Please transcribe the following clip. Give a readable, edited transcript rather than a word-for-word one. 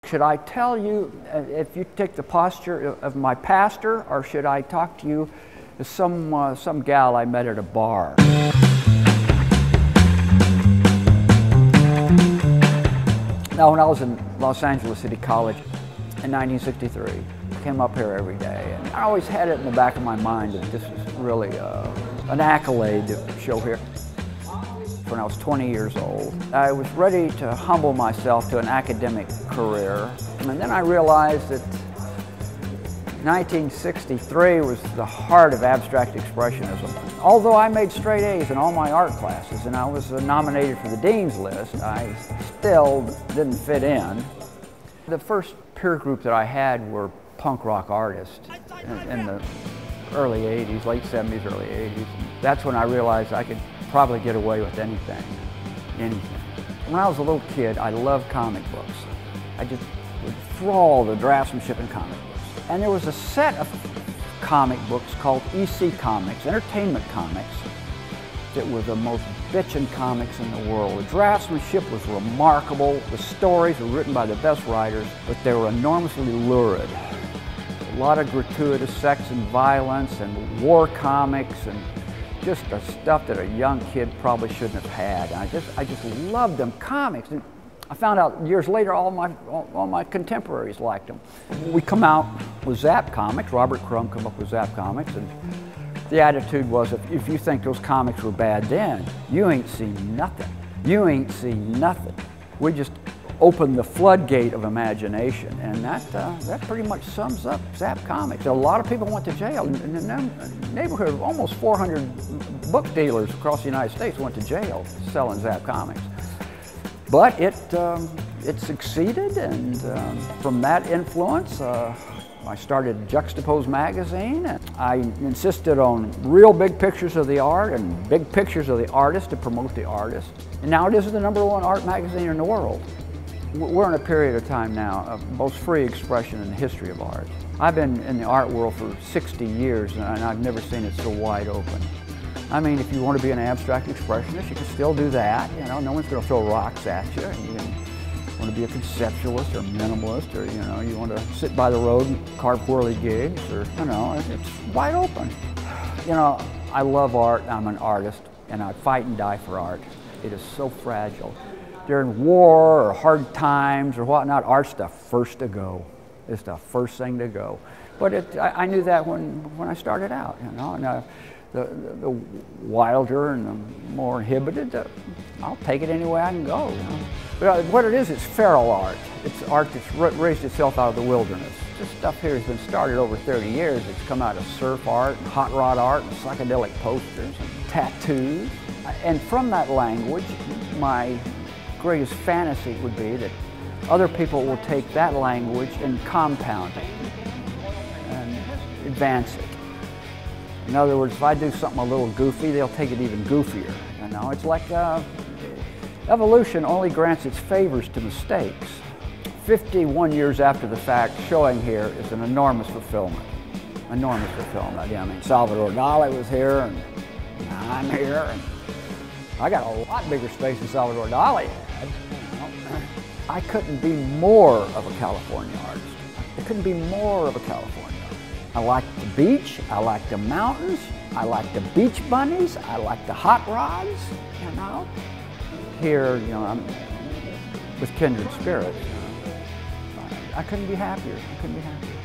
Should I tell you, if you take the posture of my pastor, or should I talk to you as some gal I met at a bar? Now, when I was in Los Angeles City College in 1963, I came up here every day, and I always had it in the back of my mind that this was really an accolade to show here. When I was 20 years old, I was ready to humble myself to an academic career, and then I realized that 1963 was the heart of abstract expressionism. Although I made straight A's in all my art classes and I was nominated for the dean's list, I still didn't fit in. The first peer group that I had were punk rock artists in the early 80s, late 70s, early 80s. That's when I realized I could probably get away with anything. When I was a little kid, I loved comic books. I just would enthrall the draftsmanship in comic books. And there was a set of comic books called EC Comics, Entertainment Comics, that were the most bitchin' comics in the world. The draftsmanship was remarkable. The stories were written by the best writers, but they were enormously lurid. A lot of gratuitous sex and violence and war comics and just the stuff that a young kid probably shouldn't have had. And I just loved them comics. And I found out years later all my contemporaries liked them. We come out with Zap Comics. Robert Crumb came up with Zap Comics, and the attitude was, if you think those comics were bad then, you ain't seen nothing. You ain't seen nothing. We just opened the floodgate of imagination, and that pretty much sums up Zap Comics. A lot of people went to jail. In the neighborhood of almost 400 book dealers across the United States went to jail selling Zap Comics. But it succeeded, and from that influence, I started Juxtapoz magazine. And I insisted on real big pictures of the art and big pictures of the artist to promote the artist. And now it is the #1 art magazine in the world. We're in a period of time now of most free expression in the history of art. I've been in the art world for 60 years, and I've never seen it so wide open. I mean, if you want to be an abstract expressionist, you can still do that. You know, no one's going to throw rocks at you. And you want to be a conceptualist or minimalist, or you want to sit by the road and carve whirly gigs, or it's wide open. I love art. I'm an artist, and I fight and die for art. It is so fragile. During war or hard times or whatnot, art's the first to go. It's the first thing to go. But I knew that when I started out. And the wilder and the more inhibited, I'll take it any way I can go. But what it is, it's feral art. It's art that's raised itself out of the wilderness. This stuff here has been started over 30 years. It's come out of surf art, and hot rod art, and psychedelic posters, and tattoos. And from that language, my greatest fantasy would be that other people will take that language and compound it and advance it. In other words, if I do something a little goofy, they'll take it even goofier. It's like evolution only grants its favors to mistakes. 51 years after the fact, showing here is an enormous fulfillment. Enormous fulfillment. I mean, Salvador Dali was here, and I'm here, and I got a lot bigger space than Salvador Dali had. I couldn't be more of a California artist. I couldn't be more of a California artist. I like the beach, I like the mountains, I like the beach bunnies, I like the hot rods, Here, I'm with kindred spirits. I couldn't be happier. I couldn't be happier.